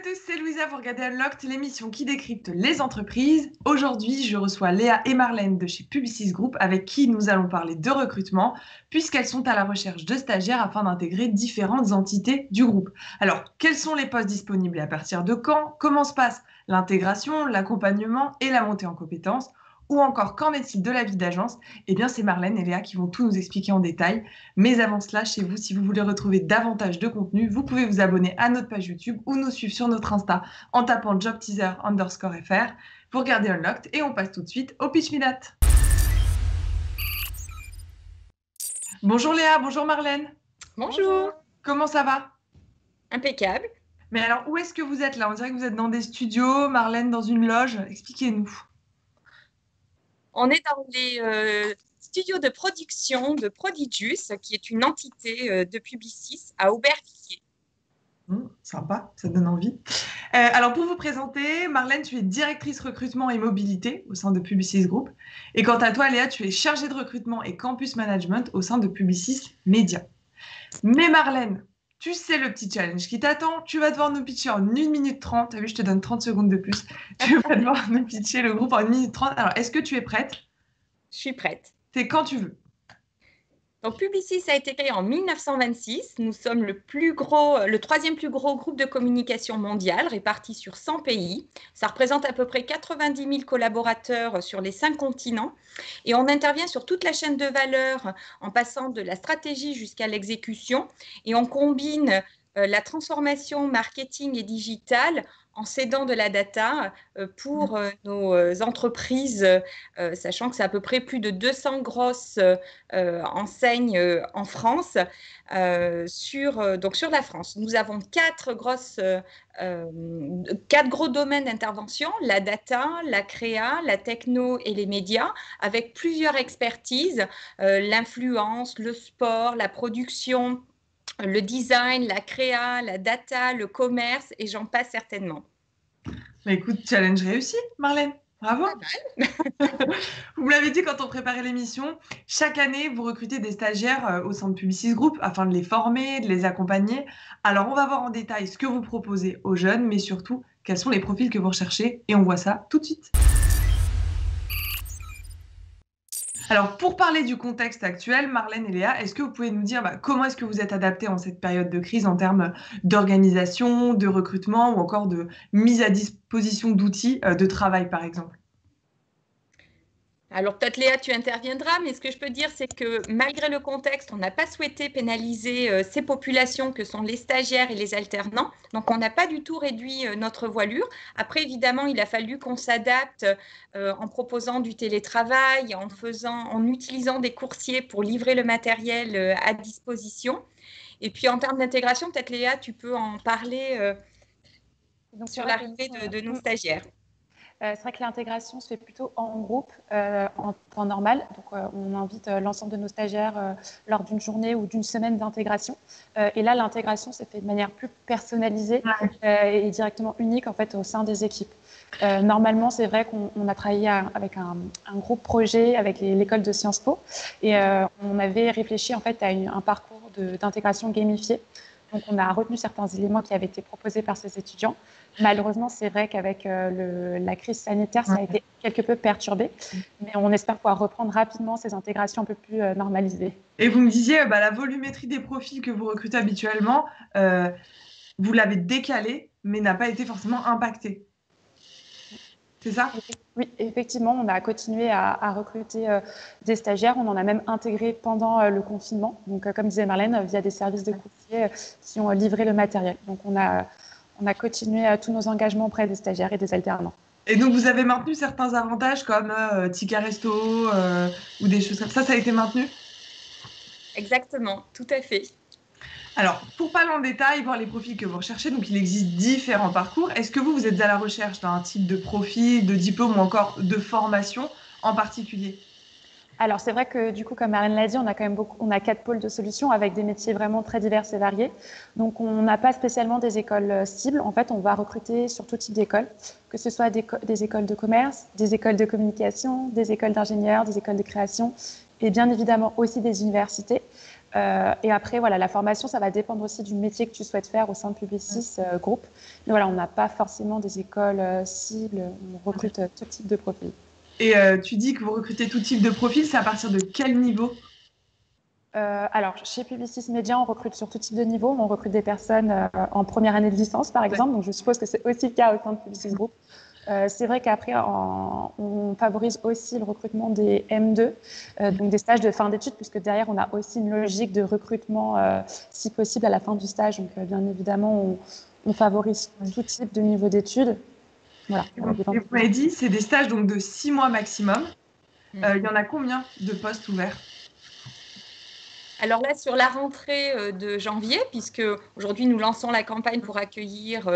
tous, c'est Louisa, vous regardez Unlocked, l'émission qui décrypte les entreprises. Aujourd'hui, je reçois Léa et Marlène de chez Publicis Group avec qui nous allons parler de recrutement puisqu'elles sont à la recherche de stagiaires afin d'intégrer différentes entités du groupe. Alors, quels sont les postes disponibles et à partir de quand? Comment se passe l'intégration, l'accompagnement et la montée en compétences? Ou encore, qu'en est-il de la vie d'agence? Eh bien, c'est Marlène et Léa qui vont tout nous expliquer en détail. Mais avant cela, chez vous, si vous voulez retrouver davantage de contenu, vous pouvez vous abonner à notre page YouTube ou nous suivre sur notre Insta en tapant jobteaser_fr. Vous regardez Unlocked et on passe tout de suite au Pitch Me That. Bonjour Léa, bonjour Marlène. Bonjour. Comment ça va? Impeccable. Mais alors, où est-ce que vous êtes là? On dirait que vous êtes dans des studios, Marlène dans une loge. Expliquez-nous. On est dans les studios de production de Prodigious, qui est une entité de Publicis à Aubervilliers. Sympa, ça donne envie. Alors pour vous présenter, Marlène, tu es directrice recrutement et mobilité au sein de Publicis Group. Et quant à toi, Léa, tu es chargée de recrutement et campus management au sein de Publicis Média. Mais Marlène, tu sais le petit challenge qui t'attend. Tu vas devoir nous pitcher en 1 minute 30. T'as vu, je te donne 30 secondes de plus. Tu vas devoir nous pitcher le groupe en 1 minute 30. Alors, est-ce que tu es prête? Je suis prête. C'est quand tu veux. Donc, Publicis a été créé en 1926. Nous sommes le troisième plus gros groupe de communication mondial réparti sur 100 pays. Ça représente à peu près 90 000 collaborateurs sur les 5 continents. Et on intervient sur toute la chaîne de valeur en passant de la stratégie jusqu'à l'exécution. Et on combine la transformation marketing et digitale en cédant de la data pour nos entreprises, sachant que c'est à peu près plus de 200 grosses enseignes en France, donc sur la France. Nous avons 4 gros domaines d'intervention, la data, la créa, la techno et les médias, avec plusieurs expertises, l'influence, le sport, la production, le design, la créa, la data, le commerce et j'en passe certainement. Bah écoute, challenge réussi, Marlène. Bravo. Vous me l'avez dit quand on préparait l'émission, chaque année, vous recrutez des stagiaires au sein de Publicis Group afin de les former, de les accompagner. Alors, on va voir en détail ce que vous proposez aux jeunes, mais surtout, quels sont les profils que vous recherchez. Et on voit ça tout de suite. Alors, pour parler du contexte actuel, Marlène et Léa, est-ce que vous pouvez nous dire comment est-ce que vous êtes adaptés en cette période de crise en termes d'organisation, de recrutement ou encore de mise à disposition d'outils de travail, par exemple? Alors peut-être Léa, tu interviendras, mais ce que je peux dire, c'est que malgré le contexte, on n'a pas souhaité pénaliser ces populations que sont les stagiaires et les alternants. Donc on n'a pas du tout réduit notre voilure. Après, évidemment, il a fallu qu'on s'adapte en proposant du télétravail, en utilisant des coursiers pour livrer le matériel à disposition. Et puis en termes d'intégration, peut-être Léa, tu peux en parler sur l'arrivée de nos stagiaires. C'est vrai que l'intégration se fait plutôt en groupe, en temps normal. Donc, on invite l'ensemble de nos stagiaires lors d'une journée ou d'une semaine d'intégration. Et là, l'intégration s'est fait de manière plus personnalisée et directement unique en fait, au sein des équipes. Normalement, c'est vrai qu'on a travaillé avec un groupe projet avec l'école de Sciences Po et on avait réfléchi en fait, à un parcours d'intégration gamifié. Donc, on a retenu certains éléments qui avaient été proposés par ces étudiants. Malheureusement, c'est vrai qu'avec la crise sanitaire, ça a été quelque peu perturbé. Mais on espère pouvoir reprendre rapidement ces intégrations un peu plus normalisées. Et vous me disiez, la volumétrie des profils que vous recrutez habituellement, vous l'avez décalée, mais n'a pas été forcément impactée. C'est ça? Oui, effectivement, on a continué à recruter des stagiaires. On en a même intégré pendant le confinement. Donc, comme disait Marlène, via des services de coursier qui ont livré le matériel. Donc, on a continué tous nos engagements auprès des stagiaires et des alternants. Et donc, vous avez maintenu certains avantages comme ticket resto ou des choses comme ça. Ça a été maintenu? Exactement, tout à fait. Alors, pour parler en détail, voir les profils que vous recherchez, donc il existe différents parcours. Est-ce que vous êtes à la recherche d'un type de profil, de diplôme ou encore de formation en particulier? Alors, c'est vrai que du coup, comme Marlène l'a dit, on a 4 pôles de solutions avec des métiers vraiment très divers et variés. Donc, on n'a pas spécialement des écoles cibles. En fait, on va recruter sur tout type d'écoles, que ce soit des écoles de commerce, des écoles de communication, des écoles d'ingénieurs, des écoles de création et bien évidemment aussi des universités. Et après, voilà, la formation, ça va dépendre aussi du métier que tu souhaites faire au sein de Publicis Group. Mais voilà, on n'a pas forcément des écoles cibles, on recrute tout type de profil. Et tu dis que vous recrutez tout type de profil, c'est à partir de quel niveau? Alors, chez Publicis Media, on recrute sur tout type de niveau. On recrute des personnes en première année de licence, par exemple. Donc, je suppose que c'est aussi le cas au sein de Publicis Group. C'est vrai qu'après, on favorise aussi le recrutement des M2, donc des stages de fin d'études, puisque derrière, on a aussi une logique de recrutement, si possible, à la fin du stage. Donc, bien évidemment, on favorise tout type de niveau d'études. Voilà. Et vous m'avez dit, c'est des stages donc, de 6 mois maximum. Il y en a combien de postes ouverts? Alors là, sur la rentrée de janvier, puisque aujourd'hui nous lançons la campagne pour accueillir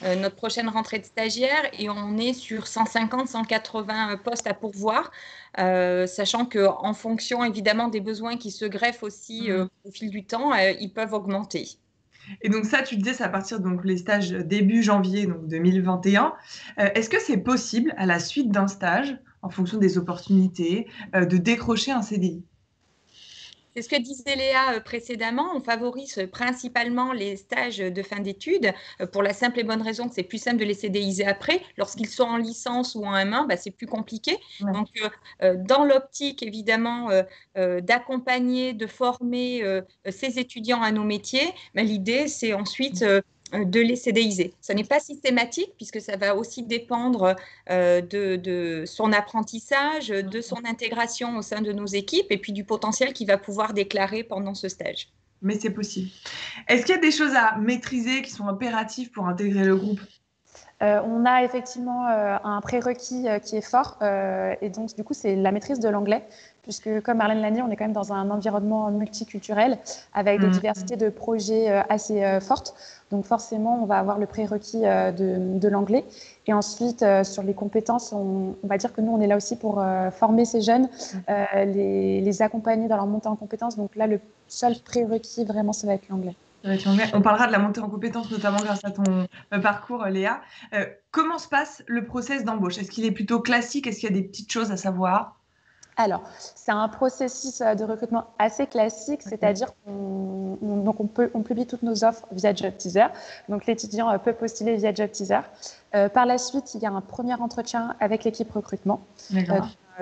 notre prochaine rentrée de stagiaires et on est sur 150-180 postes à pourvoir, sachant qu'en fonction évidemment des besoins qui se greffent aussi au fil du temps, ils peuvent augmenter. Et donc ça, tu disais, c'est à partir donc les stages début janvier donc 2021. Est-ce que c'est possible, à la suite d'un stage, en fonction des opportunités, de décrocher un CDI? C'est ce que disait Léa précédemment. On favorise principalement les stages de fin d'études pour la simple et bonne raison que c'est plus simple de les CDIser après. Lorsqu'ils sont en licence ou en M1, c'est plus compliqué. Ouais. Donc, dans l'optique, évidemment, d'accompagner, de former ces étudiants à nos métiers, l'idée, c'est ensuite de les CDIser. Ce n'est pas systématique puisque ça va aussi dépendre de son apprentissage, de son intégration au sein de nos équipes et puis du potentiel qu'il va pouvoir déclarer pendant ce stage. Mais c'est possible. Est-ce qu'il y a des choses à maîtriser qui sont impératives pour intégrer le groupe? On a effectivement un prérequis qui est fort et donc du coup c'est la maîtrise de l'anglais puisque comme Marlène l'a dit, on est quand même dans un environnement multiculturel avec des diversités de projets assez fortes. Donc forcément, on va avoir le prérequis de l'anglais. Et ensuite, sur les compétences, on va dire que nous, on est là aussi pour former ces jeunes, les accompagner dans leur montée en compétences. Donc là, le seul prérequis, vraiment, ça va être l'anglais. On parlera de la montée en compétences, notamment grâce à ton parcours, Léa. Comment se passe le process d'embauche? Est-ce qu'il est plutôt classique? Est-ce qu'il y a des petites choses à savoir? Alors, c'est un processus de recrutement assez classique, c'est-à-dire qu'on publie toutes nos offres via Job Teaser. Donc, l'étudiant peut postuler via Job Teaser. Par la suite, il y a un premier entretien avec l'équipe recrutement,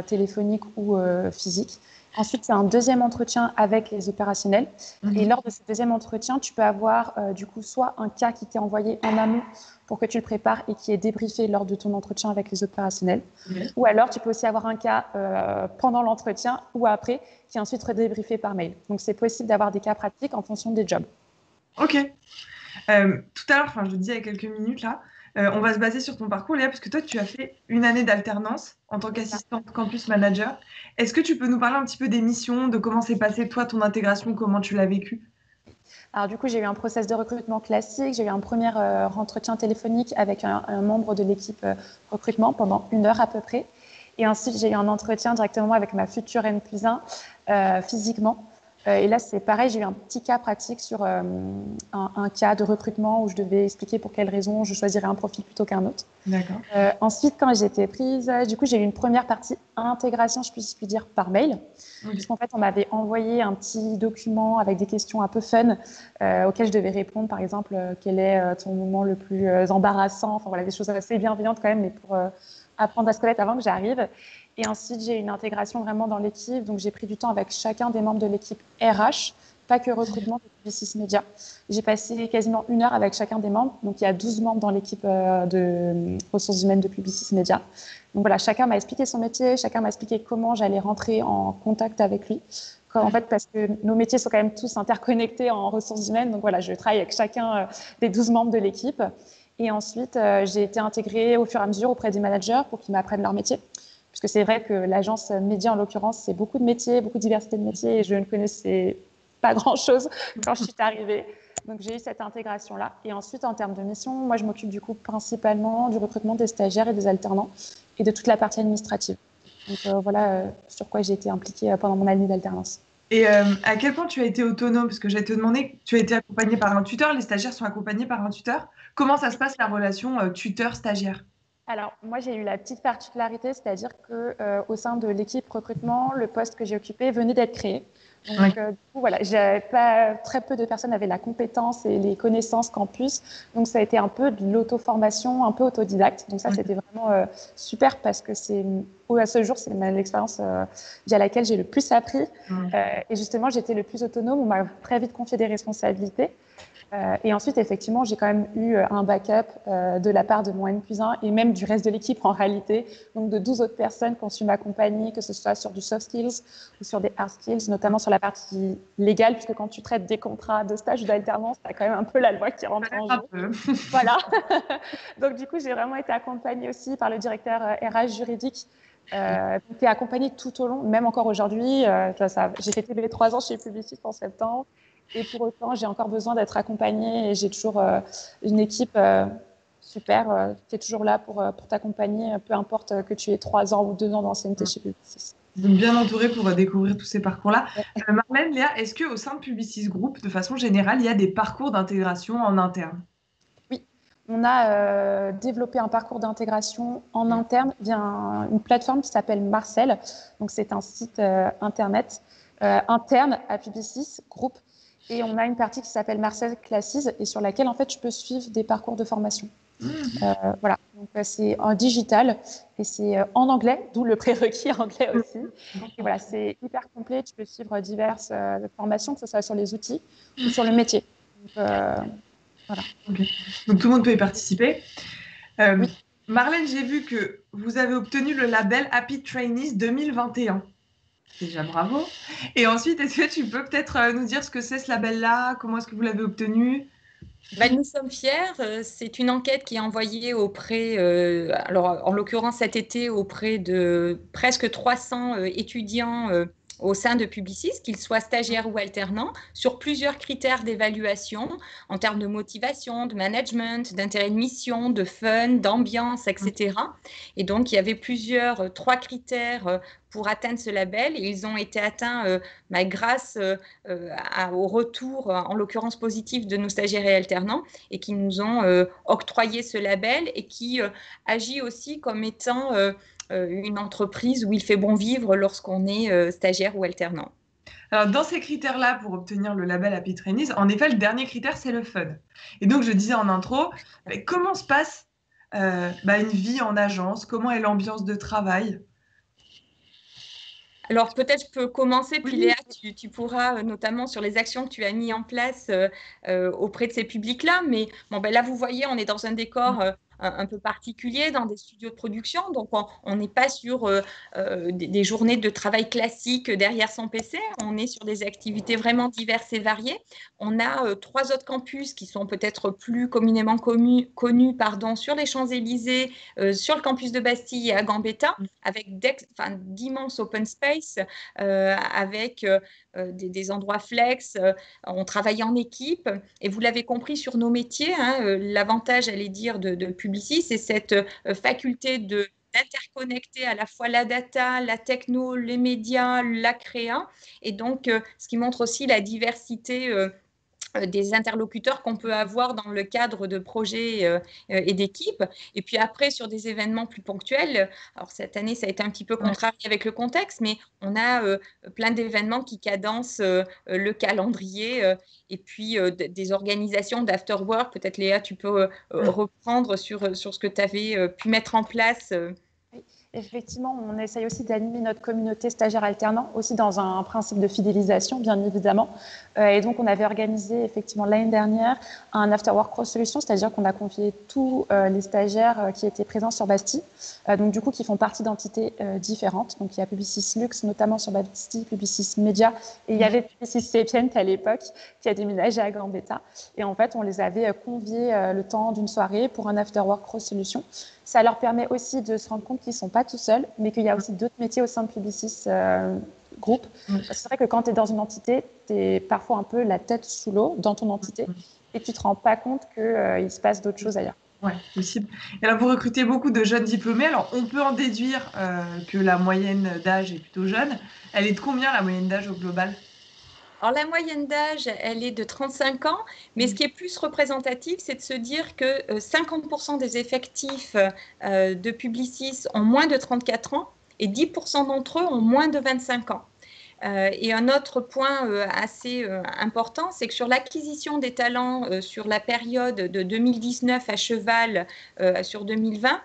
téléphonique ou physique. Ensuite, c'est un deuxième entretien avec les opérationnels. Et lors de ce deuxième entretien, tu peux avoir du coup soit un cas qui t'est envoyé en amont pour que tu le prépares et qui est débriefé lors de ton entretien avec les opérationnels. Ou alors, tu peux aussi avoir un cas pendant l'entretien ou après qui est ensuite redébriefé par mail. Donc, c'est possible d'avoir des cas pratiques en fonction des jobs. Ok. Tout à l'heure, je le disais il y a quelques minutes là, on va se baser sur ton parcours, Léa, parce que toi, tu as fait une année d'alternance en tant qu'assistante campus manager. Est-ce que tu peux nous parler un petit peu des missions, de comment s'est passée, toi, ton intégration, comment tu l'as vécue? Alors du coup, j'ai eu un process de recrutement classique. J'ai eu un premier entretien téléphonique avec un membre de l'équipe recrutement pendant 1 heure à peu près. Et ensuite, j'ai eu un entretien directement avec ma future N+1 physiquement. Et là, c'est pareil, j'ai eu un petit cas pratique sur un cas de recrutement où je devais expliquer pour quelles raisons je choisirais un profil plutôt qu'un autre. D'accord. Ensuite, quand j'ai été prise, du coup, j'ai eu une première partie intégration, je puis dire, par mail. Puisqu'en fait, on m'avait envoyé un petit document avec des questions un peu fun auxquelles je devais répondre. Par exemple, quel est ton moment le plus embarrassant? Enfin, voilà, des choses assez bienveillantes quand même, mais pour apprendre à se connaître avant que j'arrive. Et ensuite, j'ai eu une intégration vraiment dans l'équipe. Donc, j'ai pris du temps avec chacun des membres de l'équipe RH, pas que recrutement de Publicis Media. J'ai passé quasiment 1 heure avec chacun des membres. Donc, il y a 12 membres dans l'équipe de ressources humaines de Publicis Media. Donc, voilà, chacun m'a expliqué son métier, chacun m'a expliqué comment j'allais rentrer en contact avec lui. En fait, parce que nos métiers sont quand même tous interconnectés en ressources humaines. Donc, voilà, je travaille avec chacun des 12 membres de l'équipe. Et ensuite, j'ai été intégrée au fur et à mesure auprès des managers pour qu'ils m'apprennent leur métier. Parce que c'est vrai que l'agence média, en l'occurrence, c'est beaucoup de métiers, beaucoup de diversité de métiers, et je ne connaissais pas grand-chose quand je suis arrivée. Donc, j'ai eu cette intégration-là. Et ensuite, en termes de mission, moi, je m'occupe du coup principalement du recrutement des stagiaires et des alternants et de toute la partie administrative. Donc, voilà sur quoi j'ai été impliquée pendant mon année d'alternance. Et à quel point tu as été autonome? Parce que j'allais te demander, tu as été accompagnée par un tuteur, les stagiaires sont accompagnés par un tuteur. Comment ça se passe la relation tuteur-stagiaire? Alors, moi, j'ai eu la petite particularité, c'est-à-dire que au sein de l'équipe recrutement, le poste que j'ai occupé venait d'être créé. Donc, du coup, voilà, très peu de personnes avaient la compétence et les connaissances campus. Donc, ça a été un peu de l'auto-formation, un peu autodidacte. Donc, ça, c'était vraiment super parce que à ce jour, c'est l'expérience via laquelle j'ai le plus appris. Et justement, j'étais le plus autonome. On m'a très vite confié des responsabilités. Et ensuite, effectivement, j'ai quand même eu un backup de la part de mon N+1 et même du reste de l'équipe en réalité, donc de 12 autres personnes qui ont su m'accompagner, que ce soit sur du soft skills ou sur des hard skills, notamment sur la partie légale, puisque quand tu traites des contrats de stage ou d'alternance, tu as quand même un peu la loi qui rentre en jeu. Voilà. Donc, du coup, j'ai vraiment été accompagnée aussi par le directeur RH juridique. Donc, tu es accompagnée tout au long, même encore aujourd'hui. J'ai fêté les 3 ans chez Publicis en septembre. Et pour autant, j'ai encore besoin d'être accompagnée et j'ai toujours une équipe super qui est toujours là pour t'accompagner, peu importe que tu aies 3 ans ou 2 ans d'ancienneté chez Publicis. Donc bien entourée pour découvrir tous ces parcours-là. Marlène, Léa, est-ce qu'au sein de Publicis Group, de façon générale, il y a des parcours d'intégration en interne? Oui, on a développé un parcours d'intégration en interne via une plateforme qui s'appelle Marcel. Donc, c'est un site internet interne à Publicis Group. Et on a une partie qui s'appelle Marcel Classes et sur laquelle, en fait, tu peux suivre des parcours de formation. Voilà, donc c'est en digital et c'est en anglais, d'où le prérequis anglais aussi. Et voilà, c'est hyper complet. Tu peux suivre diverses formations, que ce soit sur les outils ou sur le métier. Donc, voilà. Okay. Donc tout le monde peut y participer. Oui. Marlène, j'ai vu que vous avez obtenu le label Happy Trainees 2021. Déjà bravo. Et ensuite, est-ce que tu peux peut-être nous dire ce que c'est ce label-là? Comment est-ce que vous l'avez obtenu? Nous sommes fiers. C'est une enquête qui est envoyée auprès, alors en l'occurrence cet été, auprès de presque 300 étudiants au sein de Publicis, qu'ils soient stagiaires ou alternants, sur plusieurs critères d'évaluation en termes de motivation, de management, d'intérêt de mission, de fun, d'ambiance, etc. Et donc, il y avait 3 critères pour atteindre ce label et ils ont été atteints grâce au retour, en l'occurrence positif, de nos stagiaires et alternants et qui nous ont octroyé ce label et qui agit aussi comme étant une entreprise où il fait bon vivre lorsqu'on est stagiaire ou alternant. Alors, dans ces critères-là, pour obtenir le label Happy Trainees, en effet, le dernier critère, c'est le fun. Et donc, je disais en intro, comment se passe une vie en agence? Comment est l'ambiance de travail? Alors, peut-être je peux commencer, puis Oui. Léa, tu pourras, notamment sur les actions que tu as mis en place auprès de ces publics-là. Mais bon, là, vous voyez, on est dans un décor un peu particulier, dans des studios de production. Donc, on n'est pas sur des journées de travail classiques derrière son PC. On est sur des activités vraiment diverses et variées. On a 3 autres campus qui sont peut-être plus communément connus sur les Champs-Élysées, sur le campus de Bastille et à Gambetta, avec d'immenses open space, avec des endroits flex. On travaille en équipe et vous l'avez compris sur nos métiers, l'avantage, j'allais dire, de Publicis, c'est cette faculté d'interconnecter à la fois la data, la techno, les médias, la créa. Et donc, ce qui montre aussi la diversité des interlocuteurs qu'on peut avoir dans le cadre de projets et d'équipes. Et puis après, sur des événements plus ponctuels, alors cette année, ça a été un petit peu contrarié avec le contexte, mais on a plein d'événements qui cadencent le calendrier et puis des organisations d'afterwork. Peut-être Léa, tu peux reprendre sur ce que tu avais pu mettre en place. Effectivement, on essaye aussi d'animer notre communauté stagiaire alternant, aussi dans un principe de fidélisation, bien évidemment. Et donc, on avait organisé effectivement l'année dernière un afterwork cross solution, c'est-à-dire qu'on a convié tous les stagiaires qui étaient présents sur Bastille, donc du coup qui font partie d'entités différentes. Donc, il y a Publicis Luxe, notamment sur Bastille, Publicis Média, et il y avait Publicis Sapient à l'époque qui a déménagé à Gambetta. Et en fait, on les avait conviés le temps d'une soirée pour un afterwork cross solution. Ça leur permet aussi de se rendre compte qu'ils ne sont pas tout seuls, mais qu'il y a aussi d'autres métiers au sein de Publicis Group. C'est vrai que quand tu es dans une entité, tu es parfois un peu la tête sous l'eau dans ton entité et tu ne te rends pas compte qu'il se passe d'autres choses ailleurs. Oui, possible. Et alors, vous recrutez beaucoup de jeunes diplômés. Alors, on peut en déduire que la moyenne d'âge est plutôt jeune. Elle est de combien, la moyenne d'âge au global? Alors, la moyenne d'âge, elle est de 35 ans, mais ce qui est plus représentatif, c'est de se dire que 50% des effectifs de Publicis ont moins de 34 ans et 10% d'entre eux ont moins de 25 ans. Et un autre point assez important, c'est que sur l'acquisition des talents sur la période de 2019 à cheval sur 2020,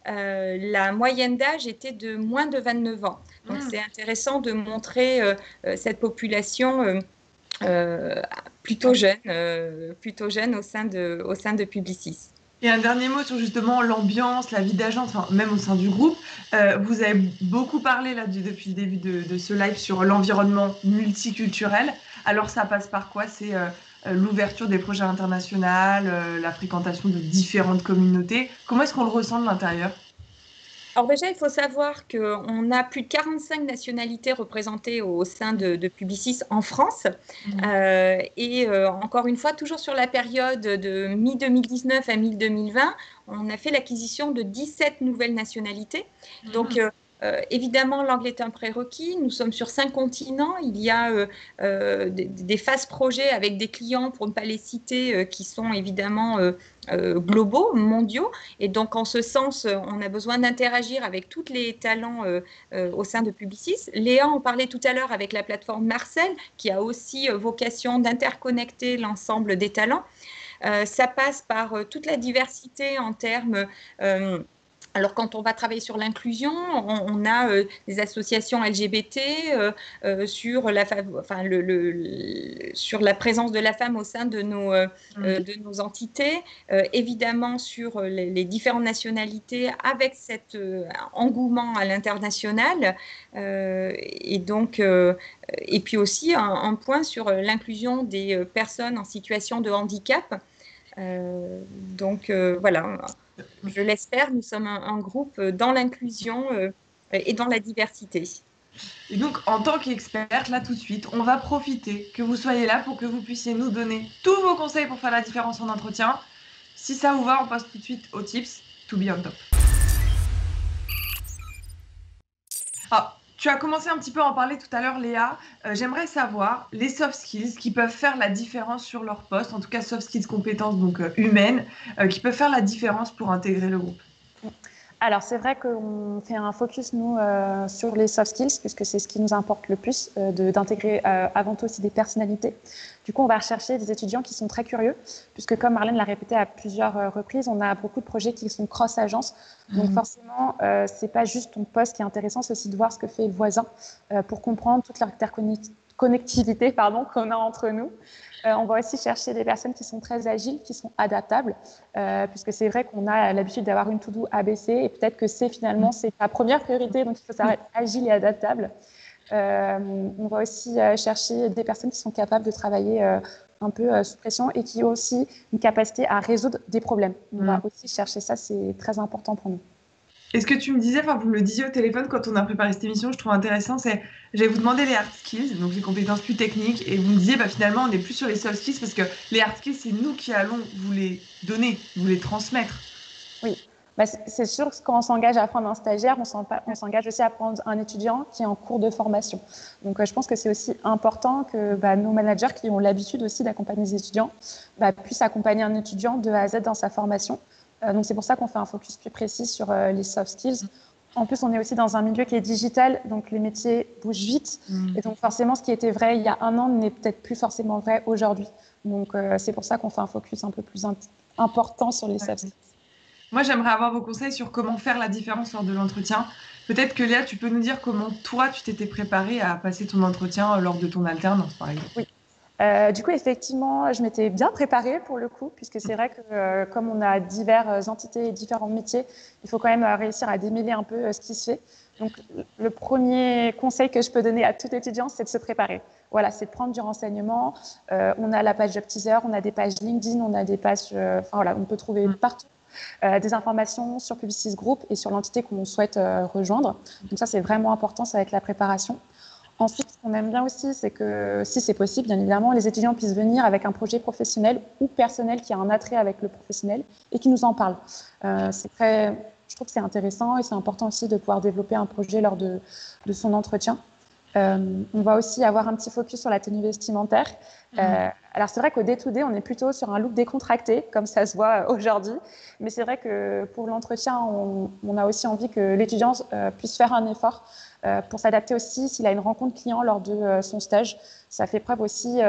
la moyenne d'âge était de moins de 29 ans. Donc, c'est intéressant de montrer cette population plutôt jeune au sein de Publicis. Et un dernier mot sur justement l'ambiance, la vie d'agent, enfin, même au sein du groupe. Vous avez beaucoup parlé là, depuis le début de ce live sur l'environnement multiculturel. Alors ça passe par quoi? C'est l'ouverture des projets internationaux, la fréquentation de différentes communautés. Comment est-ce qu'on le ressent de l'intérieur? Alors déjà, il faut savoir qu'on a plus de 45 nationalités représentées au sein de Publicis en France. Encore une fois, toujours sur la période de mi-2019 à mi-2020, on a fait l'acquisition de 17 nouvelles nationalités. Donc, évidemment, l'anglais est un prérequis. Nous sommes sur 5 continents. Il y a des phases projets avec des clients, pour ne pas les citer, qui sont évidemment globaux, mondiaux. Et donc, en ce sens, on a besoin d'interagir avec tous les talents au sein de Publicis. Léa en parlait tout à l'heure avec la plateforme Marcel, qui a aussi vocation d'interconnecter l'ensemble des talents. Ça passe par toute la diversité en termes... alors, quand on va travailler sur l'inclusion, on a des associations LGBT sur sur la présence de la femme au sein de nos entités, évidemment sur les différentes nationalités avec cet engouement à l'international. Et puis aussi un point sur l'inclusion des personnes en situation de handicap. Voilà. Je l'espère, nous sommes un groupe dans l'inclusion et dans la diversité. Et donc, en tant qu'experte, là tout de suite, on va profiter que vous soyez là pour que vous puissiez nous donner tous vos conseils pour faire la différence en entretien. Si ça vous va, on passe tout de suite aux tips to be on top. Ah, tu as commencé un petit peu à en parler tout à l'heure, Léa. J'aimerais savoir les soft skills qui peuvent faire la différence sur leur poste, en tout cas soft skills compétences donc humaines, qui peuvent faire la différence pour intégrer le groupe. Alors, c'est vrai qu'on fait un focus, nous, sur les soft skills, puisque c'est ce qui nous importe le plus, d'intégrer avant tout aussi des personnalités. Du coup, on va rechercher des étudiants qui sont très curieux, puisque comme Marlène l'a répété à plusieurs reprises, on a beaucoup de projets qui sont cross-agence. Donc forcément, c'est pas juste ton poste qui est intéressant, c'est aussi de voir ce que fait le voisin pour comprendre toute l'interconnectivité qu'on a entre nous. On va aussi chercher des personnes qui sont très agiles, qui sont adaptables, puisque c'est vrai qu'on a l'habitude d'avoir une to-do ABC et peut-être que c'est ta première priorité, donc il faut savoir être agile et adaptable. On va aussi chercher des personnes qui sont capables de travailler un peu sous pression et qui ont aussi une capacité à résoudre des problèmes. On va aussi chercher ça, c'est très important pour nous. Et ce que tu me disais, enfin vous me le disiez au téléphone quand on a préparé cette émission, je trouve intéressant, c'est j'allais vous demander les hard skills, donc les compétences plus techniques, et vous me disiez finalement on est plus sur les soft skills parce que les hard skills c'est nous qui allons vous les donner, vous les transmettre. Oui, c'est sûr que quand on s'engage à prendre un stagiaire, on s'engage aussi à prendre un étudiant qui est en cours de formation. Donc je pense que c'est aussi important que nos managers qui ont l'habitude aussi d'accompagner les étudiants puissent accompagner un étudiant de A à Z dans sa formation. Donc c'est pour ça qu'on fait un focus plus précis sur les soft skills. En plus, on est aussi dans un milieu qui est digital, donc les métiers bougent vite. Et donc forcément, ce qui était vrai il y a un an n'est peut-être plus forcément vrai aujourd'hui. Donc c'est pour ça qu'on fait un focus un peu plus important sur les soft skills. Moi, j'aimerais avoir vos conseils sur comment faire la différence lors de l'entretien. Peut-être que Léa, tu peux nous dire comment toi, tu t'étais préparée à passer ton entretien lors de ton alternance, par exemple. Oui. Du coup, effectivement, je m'étais bien préparée pour le coup, puisque c'est vrai que comme on a diverses entités et différents métiers, il faut quand même réussir à démêler un peu ce qui se fait. Donc, le premier conseil que je peux donner à tout étudiant, c'est de se préparer. Voilà, c'est de prendre du renseignement. On a la page Job Teaser, on a des pages LinkedIn, on a des pages... on peut trouver partout des informations sur Publicis Group et sur l'entité qu'on souhaite rejoindre. Donc ça, c'est vraiment important, ça va être la préparation. Ensuite, ce qu'on aime bien aussi, c'est que si c'est possible, bien évidemment, les étudiants puissent venir avec un projet professionnel ou personnel qui a un attrait avec le professionnel et qui nous en parle. Je trouve que c'est intéressant et c'est important aussi de pouvoir développer un projet lors de son entretien. On va aussi avoir un petit focus sur la tenue vestimentaire. Alors, c'est vrai qu'au day-to-day, on est plutôt sur un look décontracté, comme ça se voit aujourd'hui. Mais c'est vrai que pour l'entretien, on a aussi envie que l'étudiant puisse faire un effort pour s'adapter aussi s'il a une rencontre client lors de son stage. Ça fait preuve aussi,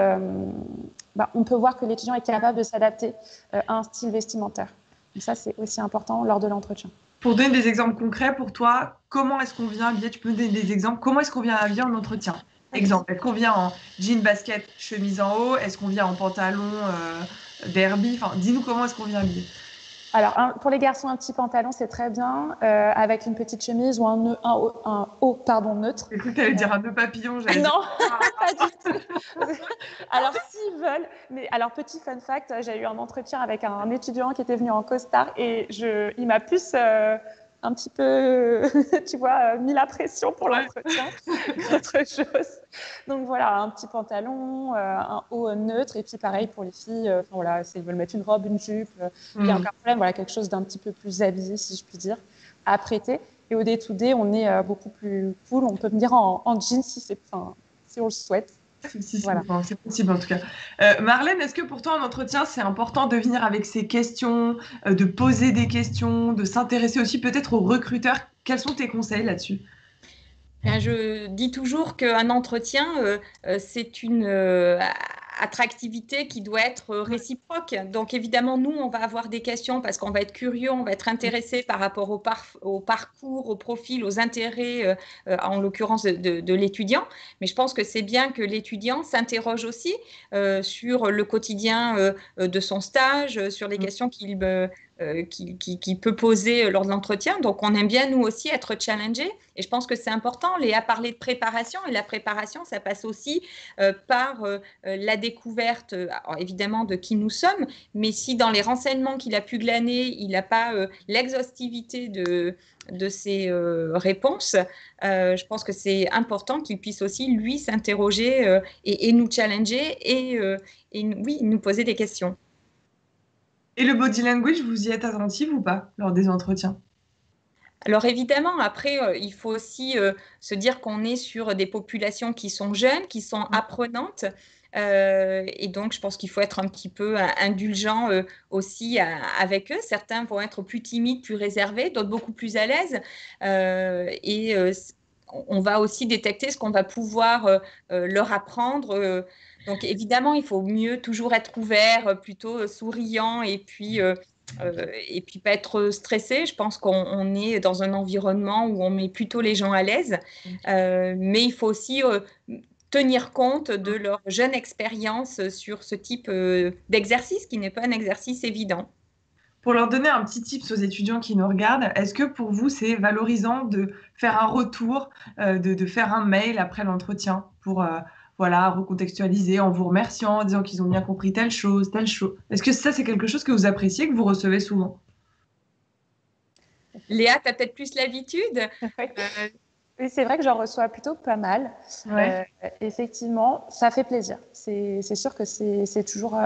on peut voir que l'étudiant est capable de s'adapter à un style vestimentaire. Donc ça, c'est aussi important lors de l'entretien. Pour donner des exemples concrets, pour toi, comment est-ce qu'on vient habiller? Tu peux me donner des exemples. Comment est-ce qu'on vient habiller en entretien? Exemple, est-ce qu'on vient en jean, basket, chemise en haut? Est-ce qu'on vient en pantalon derby? Enfin, dis-nous comment est-ce qu'on vient habiller. Alors, pour les garçons, un petit pantalon, c'est très bien, avec une petite chemise ou un haut neutre. J'ai cru que tu allais dire un nœud papillon. Non, pas du tout. Alors, s'ils veulent, mais alors, petit fun fact, j'ai eu un entretien avec un étudiant qui était venu en costard et il m'a plus un petit peu, tu vois, mis la pression pour l'entretien qu'autre chose. Donc voilà, un petit pantalon, un haut neutre, et puis pareil pour les filles, voilà, s'ils veulent mettre une robe, une jupe, il y a aucun problème, voilà, quelque chose d'un petit peu plus habillé, si je puis dire, à prêter. Et au day-to-day, on est beaucoup plus cool, on peut venir en jean si on le souhaite. Voilà. C'est possible en tout cas. Marlène, est-ce que pour toi en entretien, c'est important de venir avec ses questions, de poser des questions, de s'intéresser aussi peut-être aux recruteurs? Quels sont tes conseils là-dessus? Je dis toujours qu'un entretien, c'est une attractivité qui doit être réciproque. Donc évidemment, nous, on va avoir des questions parce qu'on va être curieux, on va être intéressé par rapport au parcours, au profil, aux intérêts, en l'occurrence de l'étudiant. Mais je pense que c'est bien que l'étudiant s'interroge aussi sur le quotidien de son stage, sur les questions qu'il peut poser lors de l'entretien. Donc, on aime bien, nous aussi, être challengés. Et je pense que c'est important. Léa parlait de préparation. Et la préparation, ça passe aussi par la découverte, évidemment, de qui nous sommes. Mais si dans les renseignements qu'il a pu glaner, il n'a pas l'exhaustivité de ses réponses, je pense que c'est important qu'il puisse aussi, lui, s'interroger et nous challenger et oui, nous poser des questions. Et le body language, vous y êtes attentive ou pas lors des entretiens? Alors évidemment, après, il faut aussi se dire qu'on est sur des populations qui sont jeunes, qui sont apprenantes. Et donc, je pense qu'il faut être un petit peu indulgent aussi avec eux. Certains vont être plus timides, plus réservés, d'autres beaucoup plus à l'aise. On va aussi détecter ce qu'on va pouvoir leur apprendre. Donc, évidemment, il faut mieux toujours être ouvert, plutôt souriant et puis pas être stressé. Je pense qu'on est dans un environnement où on met plutôt les gens à l'aise, mais il faut aussi tenir compte de leur jeune expérience sur ce type d'exercice qui n'est pas un exercice évident. Pour leur donner un petit tips aux étudiants qui nous regardent, est-ce que pour vous, c'est valorisant de faire un retour, de faire un mail après l'entretien pour voilà, recontextualiser en vous remerciant, en disant qu'ils ont bien compris telle chose, telle chose? Est-ce que ça, c'est quelque chose que vous appréciez, que vous recevez souvent? Léa, tu as peut-être plus l'habitude. Oui, c'est vrai que j'en reçois plutôt pas mal. Ouais. Effectivement, ça fait plaisir. C'est sûr que c'est toujours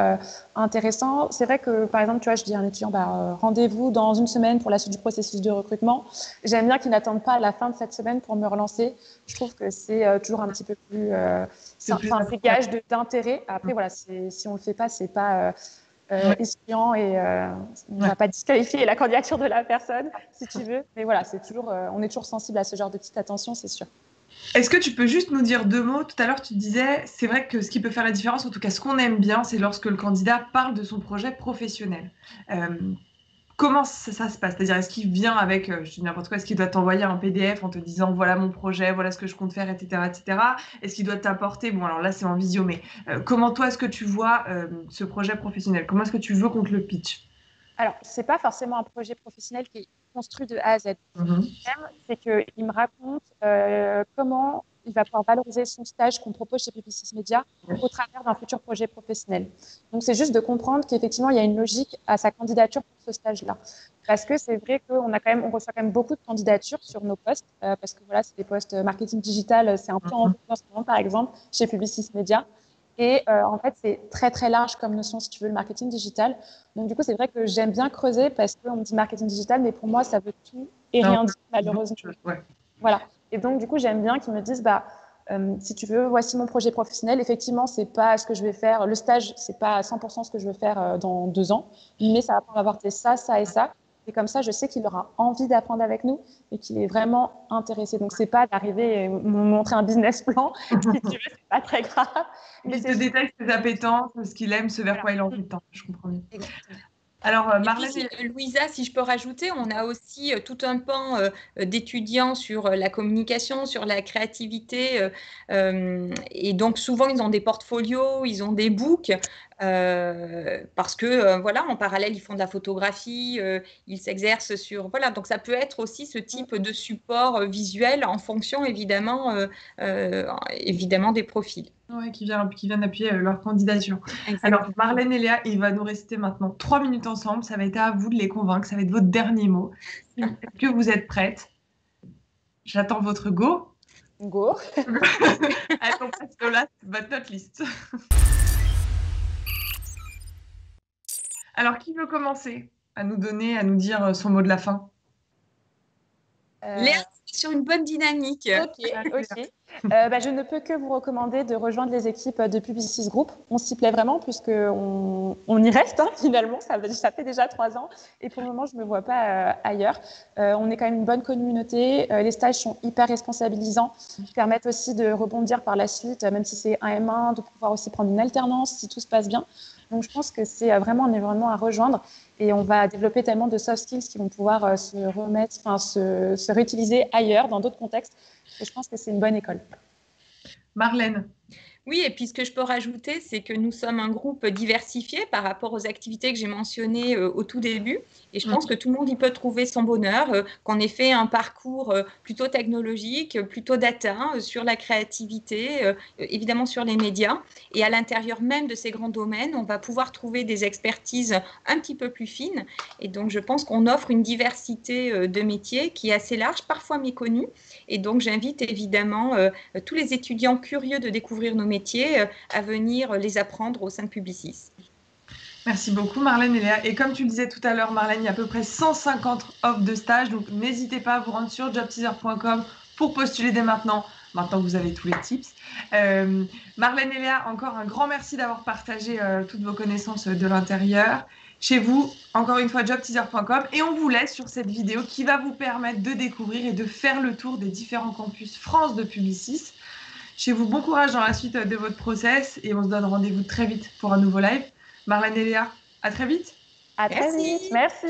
intéressant. C'est vrai que, par exemple, tu vois, je dis à un étudiant, rendez-vous dans une semaine pour la suite du processus de recrutement. J'aime bien qu'il n'attende pas la fin de cette semaine pour me relancer. Je trouve que c'est toujours un petit peu plus... c'est gage d'intérêt. Après, voilà, si on ne le fait pas, c'est pas... espiant et on ne va pas disqualifier la candidature de la personne, si tu veux. Mais voilà, on est toujours sensible à ce genre de petite attention, c'est sûr. Est-ce que tu peux juste nous dire deux mots? Tout à l'heure, tu disais, c'est vrai que ce qui peut faire la différence, en tout cas ce qu'on aime bien, c'est lorsque le candidat parle de son projet professionnel. Comment ça se passe? C'est-à-dire, est-ce qu'il vient avec, je dis n'importe quoi, est-ce qu'il doit t'envoyer un PDF en te disant voilà mon projet, voilà ce que je compte faire, etc., etc. Est-ce qu'il doit t'apporter, bon alors là c'est en visio, mais comment toi est-ce que tu vois ce projet professionnel? Comment est-ce que tu veux qu'on te le pitch? Alors, c'est pas forcément un projet professionnel qui est construit de A à Z. C'est qu'il me raconte comment il va pouvoir valoriser son stage qu'on propose chez Publicis Media au travers d'un futur projet professionnel. Donc, c'est juste de comprendre qu'effectivement, il y a une logique à sa candidature pour ce stage-là. Parce que c'est vrai qu'on reçoit quand même beaucoup de candidatures sur nos postes, parce que voilà, c'est des postes marketing digital, c'est un peu en ce moment, par exemple, chez Publicis Media. Et en fait, c'est très, très large comme notion, si tu veux, le marketing digital. Donc, du coup, c'est vrai que j'aime bien creuser parce qu'on me dit marketing digital, mais pour moi, ça veut tout et rien dire, malheureusement. Ouais. Voilà. Et donc, du coup, j'aime bien qu'ils me disent, Si tu veux, voici mon projet professionnel. Effectivement, c'est pas ce que je vais faire. Le stage, c'est pas à 100% ce que je vais faire dans 2 ans, mais ça va apporter ça, ça et ça. Et comme ça, je sais qu'il aura envie d'apprendre avec nous et qu'il est vraiment intéressé. Donc, c'est pas d'arriver et me montrer un business plan. Si tu veux, c'est pas très grave. Mais il te détaille ses appétences, ce qu'il aime, ce vers quoi il a envie de tendre. Je comprends bien. Exactement. Alors, Marlène... Louisa, si je peux rajouter, on a aussi tout un pan d'étudiants sur la communication, sur la créativité. Et donc, souvent, ils ont des portfolios, ils ont des books. Parce que, voilà, en parallèle, ils font de la photographie, ils s'exercent sur... Voilà, donc ça peut être aussi ce type de support visuel en fonction, évidemment des profils. Oui, qui viennent appuyer leur candidature. Exactement. Alors, Marlène et Léa, il va nous rester maintenant 3 minutes ensemble. Ça va être à vous de les convaincre. Ça va être votre dernier mot. Est-ce que vous êtes prêtes? J'attends votre go. Go. Allez, on passe au last but not least. Alors, qui veut commencer à nous dire son mot de la fin? Léa, sur une bonne dynamique. Ok. Je ne peux que vous recommander de rejoindre les équipes de Publicis Group. On s'y plaît vraiment puisqu'on y reste finalement. Ça fait déjà 3 ans et pour le moment, je ne me vois pas ailleurs. On est quand même une bonne communauté. Les stages sont hyper responsabilisants, qui permettent aussi de rebondir par la suite, même si c'est un M1, de pouvoir aussi prendre une alternance si tout se passe bien. Donc, je pense que c'est vraiment un environnement à rejoindre et on va développer tellement de soft skills qui vont pouvoir se réutiliser ailleurs, dans d'autres contextes. Et je pense que c'est une bonne école. Marlène. Oui, et puis ce que je peux rajouter, c'est que nous sommes un groupe diversifié par rapport aux activités que j'ai mentionnées au tout début. Et je pense que tout le monde y peut trouver son bonheur, qu'on ait fait un parcours plutôt technologique, plutôt data, sur la créativité, évidemment sur les médias. Et à l'intérieur même de ces grands domaines, on va pouvoir trouver des expertises un petit peu plus fines. Et donc, je pense qu'on offre une diversité de métiers qui est assez large, parfois méconnue. Et donc, j'invite évidemment tous les étudiants curieux de découvrir nos métiers à venir les apprendre au sein de Publicis. Merci beaucoup Marlène et Léa. Et comme tu le disais tout à l'heure, Marlène, il y a à peu près 150 offres de stage, donc n'hésitez pas à vous rendre sur jobteaser.com pour postuler dès maintenant. Maintenant que vous avez tous les tips. Marlène et Léa, encore un grand merci d'avoir partagé toutes vos connaissances de l'intérieur. Chez vous, encore une fois, jobteaser.com. Et on vous laisse sur cette vidéo qui va vous permettre de découvrir et de faire le tour des différents campus France de Publicis. Chez vous, bon courage dans la suite de votre process et on se donne rendez-vous très vite pour un nouveau live. Marlène et Léa, à très vite. À très vite. Merci.